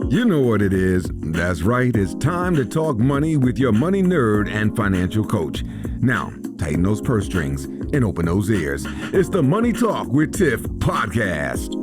You know what it is. That's right. It's time to talk money with your money nerd and financial coach. Now, tighten those purse strings and open those ears. It's the Money Talk with Tiff podcast.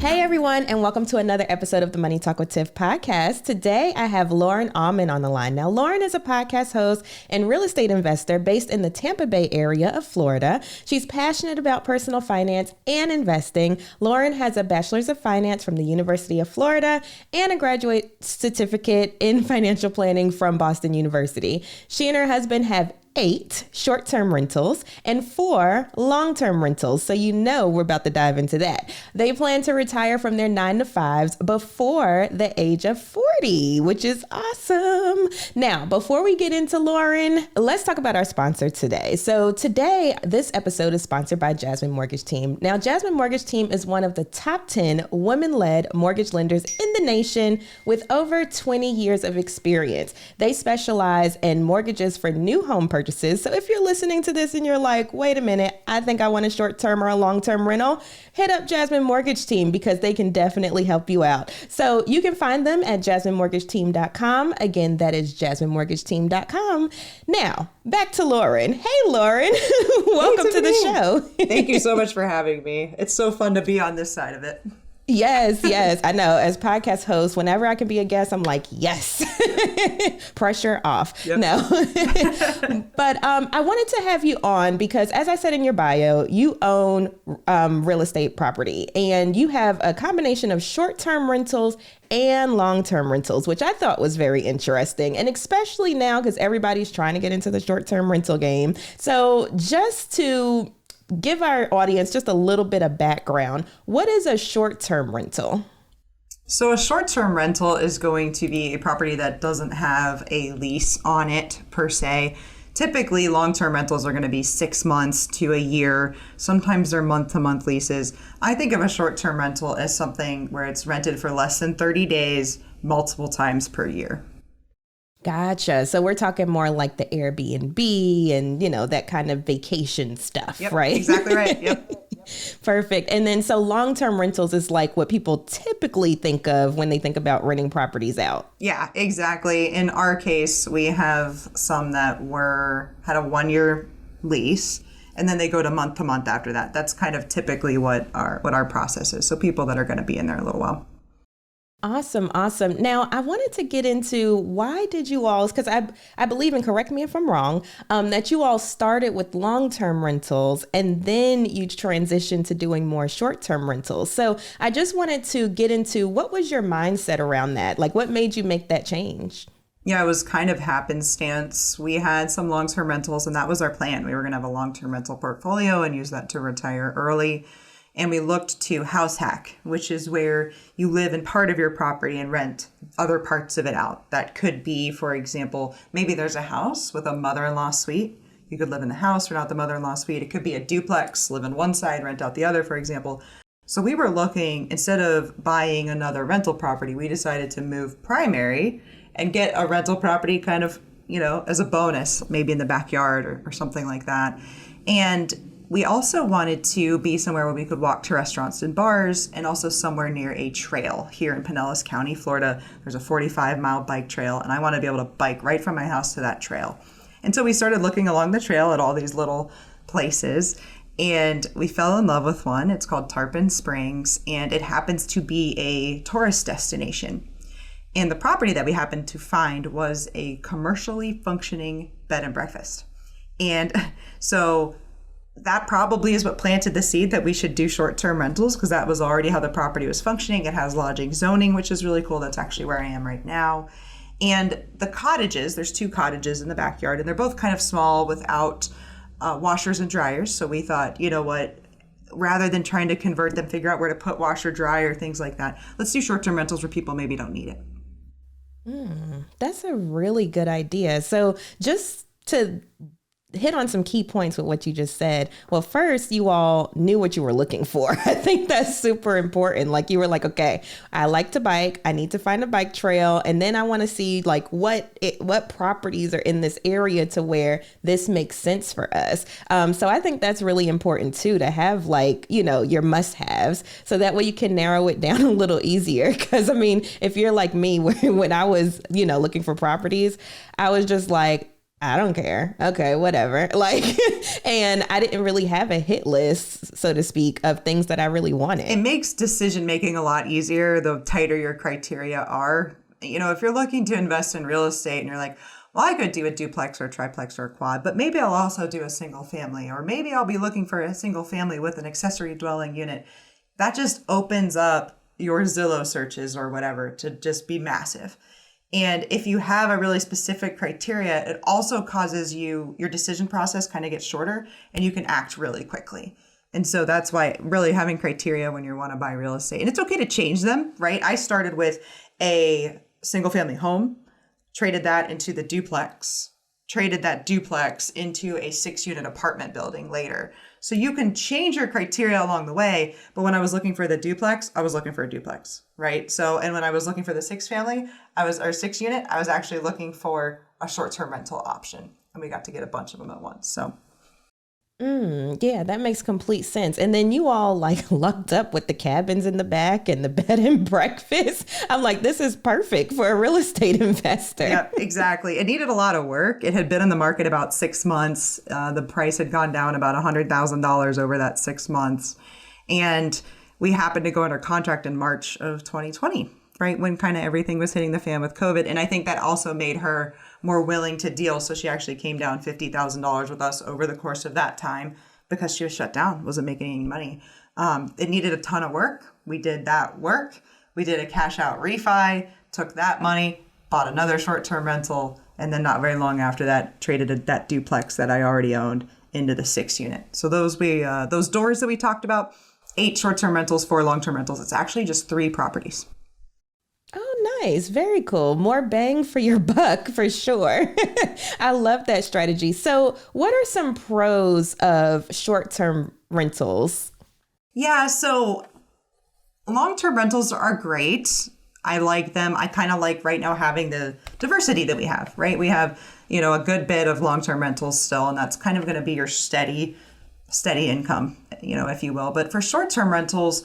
Hey everyone, and welcome to another episode of the Money Talk with Tiff podcast. Today I have Lauren Aumond on the line. Now, Lauren is a podcast host and real estate investor based in the Tampa Bay area of Florida. She's passionate about personal finance and investing. Lauren has a Bachelor's of Finance from the University of Florida and a graduate certificate in financial planning from Boston University. She and her husband have 8 short-term rentals and 4 long-term rentals. So you know we're about to dive into that. They plan to retire from their 9-to-5s before the age of 40, which is awesome. Now, before we get into Lauren, let's talk about our sponsor today. So today, this episode is sponsored by Jasmine Mortgage Team. Now, Jasmine Mortgage Team is one of the top 10 women-led mortgage lenders in the nation with over 20 years of experience. They specialize in mortgages for new home purchases. So if you're listening to this and you're like, wait a minute, I think I want a short-term or a long-term rental, hit up Jasmine Mortgage Team because they can definitely help you out. So you can find them at jasminemortgageteam.com. Again, that is jasminemortgageteam.com. Now, back to Lauren. Hey, Lauren. Welcome to the show. Thank you so much for having me. It's so fun to be on this side of it. Yes. I know. As podcast host, whenever I can be a guest, I'm like, yes. Pressure off. Yep. No. But I wanted to have you on because, as I said in your bio, you own real estate property and you have a combination of short-term rentals and long-term rentals, which I thought was very interesting. And especially now because everybody's trying to get into the short-term rental game. So just to give our audience just a little bit of background, what is a short-term rental? So a short-term rental is going to be a property that doesn't have a lease on it per se. Typically, long-term rentals are going to be 6 months to a year. Sometimes they're month-to-month leases. I think of a short-term rental as something where it's rented for less than 30 days, multiple times per year. Gotcha. So we're talking more like the Airbnb and, you know, that kind of vacation stuff, yep, right? Exactly right. Yep. Perfect. And then so long-term rentals is like what people typically think of when they think about renting properties out. Yeah, exactly. In our case, we have some that had a 1-year lease and then they go to month after that. That's kind of typically what our process is. So people that are going to be in there a little while. Awesome. Now, I wanted to get into why did you all, because I believe, and correct me if I'm wrong, that you all started with long-term rentals and then you transitioned to doing more short-term rentals. So I just wanted to get into what was your mindset around that? Like what made you make that change? Yeah, it was kind of happenstance. We had some long-term rentals and that was our plan. We were going to have a long-term rental portfolio and use that to retire early. And we looked to house hack, which is where you live in part of your property and rent other parts of it out. That could be, for example, maybe there's a house with a mother-in-law suite. You could live in the house, rent out the mother-in-law suite. It could be a duplex, live in one side, rent out the other, for example. So we were looking, instead of buying another rental property, we decided to move primary and get a rental property kind of, you know, as a bonus, maybe in the backyard or something like that. And we also wanted to be somewhere where we could walk to restaurants and bars and also somewhere near a trail. Here in Pinellas County, Florida, there's a 45-mile bike trail, and I want to be able to bike right from my house to that trail. And so we started looking along the trail at all these little places, and we fell in love with one. It's called Tarpon Springs, and it happens to be a tourist destination. And the property that we happened to find was a commercially functioning bed and breakfast. And so that probably is what planted the seed that we should do short-term rentals because that was already how the property was functioning. It has lodging zoning, which is really cool. That's actually where I am right now. And the cottages, there's 2 cottages in the backyard, and they're both kind of small without washers and dryers. So we thought, you know what, rather than trying to convert them, figure out where to put washer, dryer, things like that, let's do short-term rentals where people maybe don't need it. That's a really good idea. So just to hit on some key points with what you just said. Well, first, you all knew what you were looking for. I think that's super important. Like you were like, okay, I like to bike. I need to find a bike trail. And then I want to see like what properties are in this area to where this makes sense for us. So I think that's really important too, to have like, you know, your must haves. So that way you can narrow it down a little easier. Cause I mean, if you're like me, when I was, you know, looking for properties, I was just like, I don't care. Okay, whatever. Like, and I didn't really have a hit list, so to speak, of things that I really wanted. It makes decision making a lot easier the tighter your criteria are. You know, if you're looking to invest in real estate and you're like, well, I could do a duplex or a triplex or a quad, but maybe I'll also do a single family, or maybe I'll be looking for a single family with an accessory dwelling unit. That just opens up your Zillow searches or whatever to just be massive. And if you have a really specific criteria, it also causes your decision process kind of gets shorter and you can act really quickly. And so that's why really having criteria when you want to buy real estate, and it's okay to change them, right? I started with a single family home, traded that into the duplex, traded that duplex into a 6-unit apartment building later. So you can change your criteria along the way. But when I was looking for the duplex, I was looking for a duplex, right? So, and when I was looking for the 6-unit, I was actually looking for a short-term rental option. And we got to get a bunch of them at once. So. Yeah, that makes complete sense. And then you all like lucked up with the cabins in the back and the bed and breakfast. I'm like, this is perfect for a real estate investor. Yeah, exactly. It needed a lot of work. It had been in the market about 6 months. The price had gone down about $100,000 over that 6 months. And we happened to go under contract in March of 2020, right? When kind of everything was hitting the fan with COVID. And I think that also made her more willing to deal. So she actually came down $50,000 with us over the course of that time because she was shut down, wasn't making any money. It needed a ton of work. We did that work. We did a cash out refi, took that money, bought another short-term rental, and then not very long after that, traded that duplex that I already owned into the 6-unit. So those doors that we talked about, 8 short-term rentals, 4 long-term rentals. It's actually just 3 properties. Oh, nice. Very cool. More bang for your buck for sure. I love that strategy. So what are some pros of short-term rentals? Yeah, so long-term rentals are great. I like them. I kind of like right now having the diversity that we have, right? We have, you know, a good bit of long-term rentals still, and that's kind of going to be your steady income, you know, if you will. But for short-term rentals,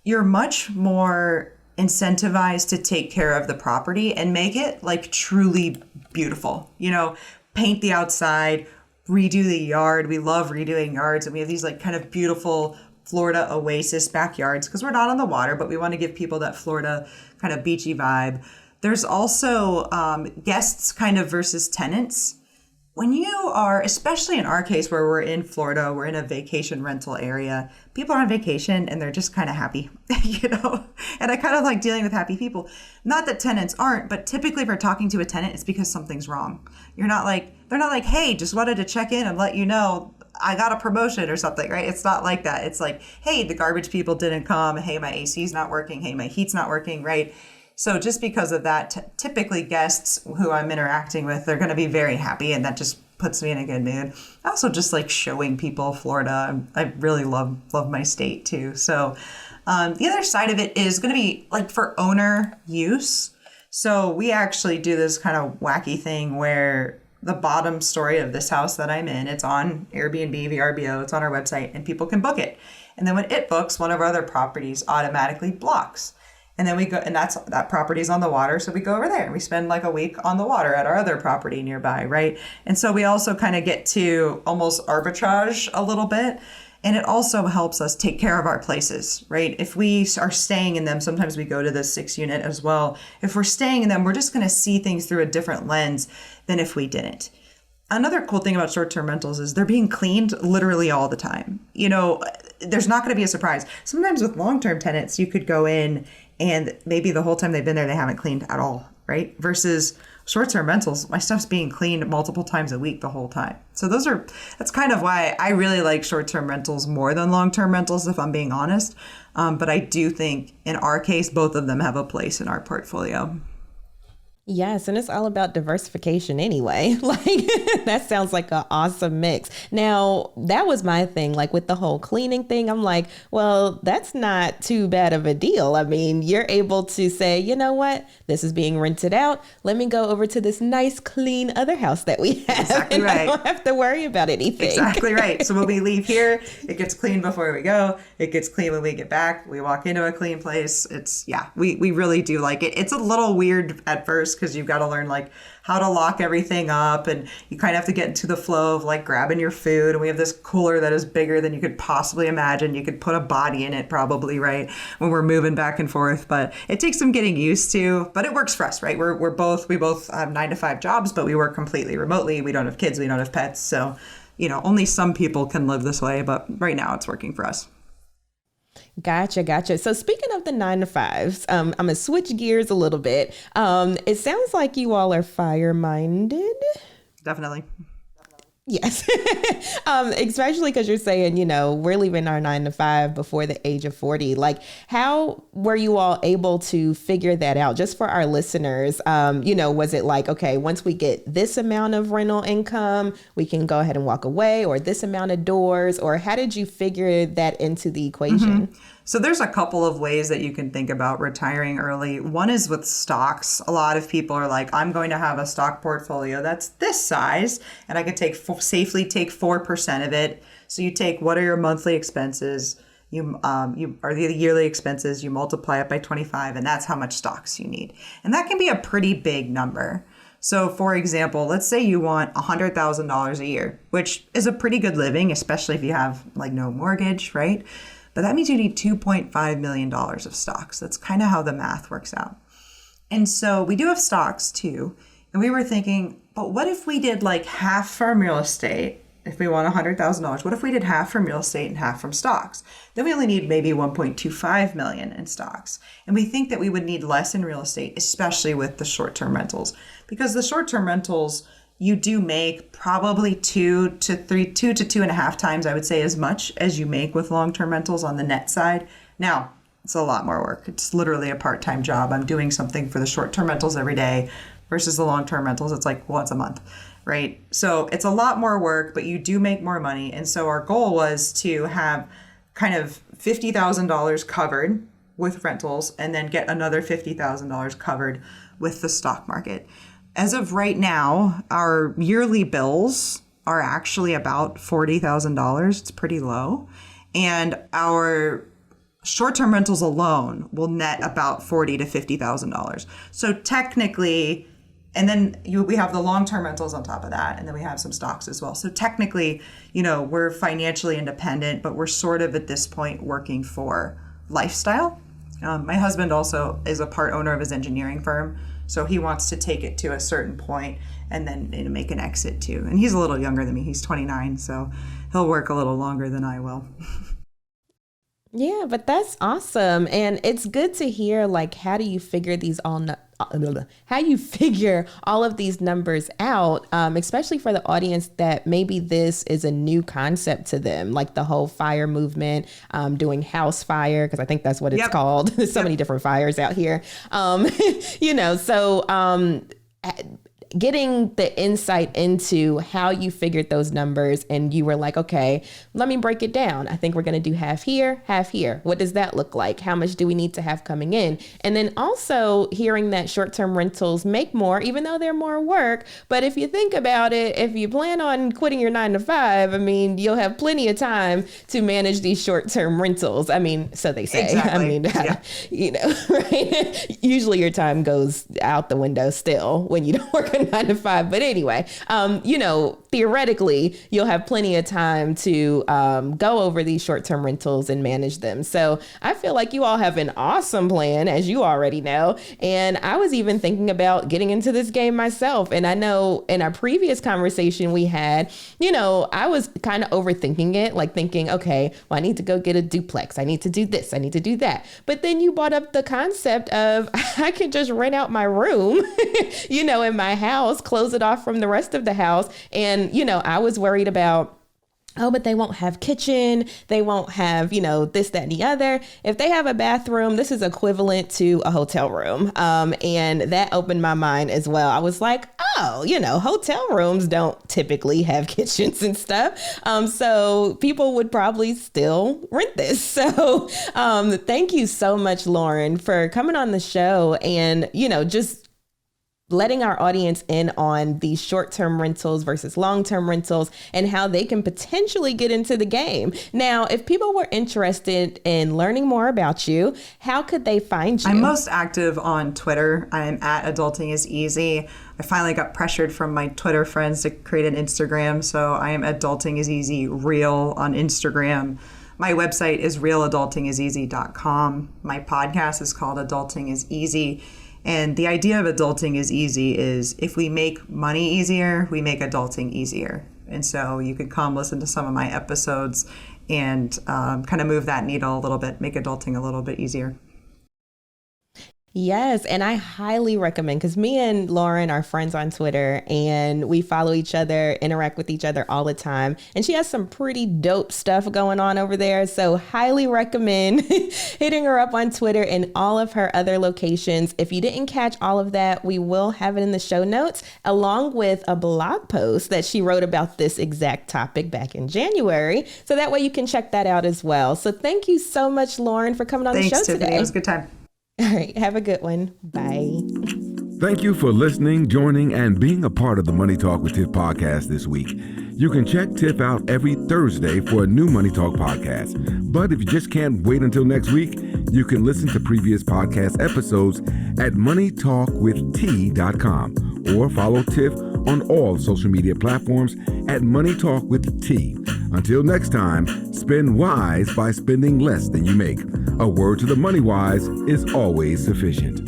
you're much more incentivized to take care of the property and make it like truly beautiful, you know, paint the outside, redo the yard. We love redoing yards, and we have these like kind of beautiful Florida oasis backyards because we're not on the water, but we want to give people that Florida kind of beachy vibe. There's also guests kind of versus tenants. When you are, especially in our case where we're in Florida, we're in a vacation rental area, people are on vacation and they're just kind of happy, you know? And I kind of like dealing with happy people. Not that tenants aren't, but typically if you're talking to a tenant, it's because something's wrong. They're not like, hey, just wanted to check in and let you know I got a promotion or something, right? It's not like that. It's like, hey, the garbage people didn't come. Hey, my AC's not working. Hey, my heat's not working, right? So just because of that, typically guests who I'm interacting with, they're going to be very happy, and that just puts me in a good mood. I also just like showing people Florida. I really love my state too. So the other side of it is going to be like for owner use. So we actually do this kind of wacky thing where the bottom story of this house that I'm in, it's on Airbnb, VRBO, it's on our website, and people can book it. And then when it books, one of our other properties automatically blocks. And then we go, and that property's on the water. So we go over there and we spend like a week on the water at our other property nearby, right? And so we also kind of get to almost arbitrage a little bit. And it also helps us take care of our places, right? If we are staying in them, sometimes we go to the 6-unit as well. If we're staying in them, we're just going to see things through a different lens than if we didn't. Another cool thing about short-term rentals is they're being cleaned literally all the time. You know, there's not going to be a surprise. Sometimes with long-term tenants, you could go in and maybe the whole time they've been there, they haven't cleaned at all, right? Versus short-term rentals, my stuff's being cleaned multiple times a week the whole time. So that's kind of why I really like short-term rentals more than long-term rentals, if I'm being honest. But I do think in our case, both of them have a place in our portfolio. Yes, and it's all about diversification anyway. Like that sounds like an awesome mix. Now, that was my thing, like with the whole cleaning thing. I'm like, well, that's not too bad of a deal. I mean, you're able to say, you know what? This is being rented out. Let me go over to this nice, clean other house that we have. Exactly and right. I don't have to worry about anything. Exactly right. So when we leave here, it gets clean before we go. It gets clean when we get back. We walk into a clean place. We really do like it. It's a little weird at first because you've got to learn like how to lock everything up, and you kind of have to get into the flow of like grabbing your food. And we have this cooler that is bigger than you could possibly imagine. You could put a body in it probably, right, when we're moving back and forth. But it takes some getting used to, but it works for us, right? We both have 9-to-5 jobs, but we work completely remotely. We don't have kids, we don't have pets. So, only some people can live this way, but right now it's working for us. Gotcha. So speaking of the 9-to-5s, I'm going to switch gears a little bit. It sounds like you all are fire-minded. Definitely. Yes. Especially because you're saying, we're leaving our 9-to-5 before the age of 40. Like, how were you all able to figure that out? Just for our listeners, was it like, okay, once we get this amount of rental income, we can go ahead and walk away, or this amount of doors, or how did you figure that into the equation? Mm-hmm. So there's a couple of ways that you can think about retiring early. One is with stocks. A lot of people are like, I'm going to have a stock portfolio that's this size, and I can safely take 4% of it. So you take what are your monthly expenses, you are the yearly expenses, you multiply it by 25, and that's how much stocks you need. And that can be a pretty big number. So for example, let's say you want $100,000 a year, which is a pretty good living, especially if you have like no mortgage, right? But that means you need $2.5 million of stocks. That's kind of how the math works out. And so we do have stocks too. And we were thinking, but what if we did like half from real estate? If we want $100,000, what if we did half from real estate and half from stocks? Then we only need maybe 1.25 million in stocks. And we think that we would need less in real estate, especially with the short-term rentals, because the short-term rentals, you do make probably 2 to 2.5 times, I would say, as much as you make with long-term rentals on the net side. Now, it's a lot more work. It's literally a part-time job. I'm doing something for the short-term rentals every day versus the long-term rentals. It's like once a month, right? So it's a lot more work, but you do make more money. And so our goal was to have kind of $50,000 covered with rentals and then get another $50,000 covered with the stock market. As of right now, our yearly bills are actually about $40,000. It's pretty low. And our short-term rentals alone will net about $40,000 to $50,000. So technically, and then we have the long-term rentals on top of that, and then we have some stocks as well. So technically, we're financially independent, but we're sort of at this point working for lifestyle. My husband also is a part owner of his engineering firm. So he wants to take it to a certain point and then make an exit too. And he's a little younger than me. He's 29, so he'll work a little longer than I will. Yeah, but that's awesome. And it's good to hear, like, how do you figure these how you figure all of these numbers out, especially for the audience that maybe this is a new concept to them, like the whole fire movement, doing house fire, because I think that's what it's called. There's so many different fires out here. Getting the insight into how you figured those numbers, and you were like, okay, let me break it down. I think we're going to do half here, half here. What does that look like? How much do we need to have coming in? And then also hearing that short-term rentals make more, even though they're more work. But if you think about it, if you plan on quitting your 9-to-5, I mean, you'll have plenty of time to manage these short-term rentals. I mean, so they say. Exactly. I mean, right? Usually your time goes out the window still when you don't work 9-to-5. But anyway, theoretically, you'll have plenty of time to go over these short-term rentals and manage them. So I feel like you all have an awesome plan, as you already know. And I was even thinking about getting into this game myself. And I know in our previous conversation we had, I was kind of overthinking it, like thinking, okay, well, I need to go get a duplex. I need to do this. I need to do that. But then you brought up the concept of I could just rent out my room, in my house, close it off from the rest of the house. And, I was worried about oh, but they won't have kitchen, they won't have, this, that, and the other. If they have a bathroom, this is equivalent to a hotel room. And that opened my mind as well. I was like, oh, hotel rooms don't typically have kitchens and stuff. So people would probably still rent this. So thank you so much, Lauren, for coming on the show and, just letting our audience in on these short-term rentals versus long-term rentals and how they can potentially get into the game. Now, if people were interested in learning more about you, how could they find you? I'm most active on Twitter. I'm at Adulting is Easy. I finally got pressured from my Twitter friends to create an Instagram, so I am Adulting is Easy Real on Instagram. My website is realadultingiseasy.com. My podcast is called Adulting is Easy. And the idea of adulting is easy is if we make money easier, we make adulting easier. And so you could come listen to some of my episodes and kind of move that needle a little bit, make adulting a little bit easier. Yes, and I highly recommend, because me and Lauren are friends on Twitter and we follow each other, interact with each other all the time. And she has some pretty dope stuff going on over there. So highly recommend hitting her up on Twitter and all of her other locations. If you didn't catch all of that, we will have it in the show notes, along with a blog post that she wrote about this exact topic back in January. So that way you can check that out as well. So thank you so much, Lauren, for coming on the show Thanks, Tiffany. today. It was a good time. All right. Have a good one. Bye. Thank you for listening, joining, and being a part of the Money Talk with Tiff podcast this week. You can check Tiff out every Thursday for a new Money Talk podcast. But if you just can't wait until next week, you can listen to previous podcast episodes at moneytalkwitht.com or follow Tiff on all social media platforms at Money Talk with T. Until next time, spend wise by spending less than you make. A word to the money wise is always sufficient.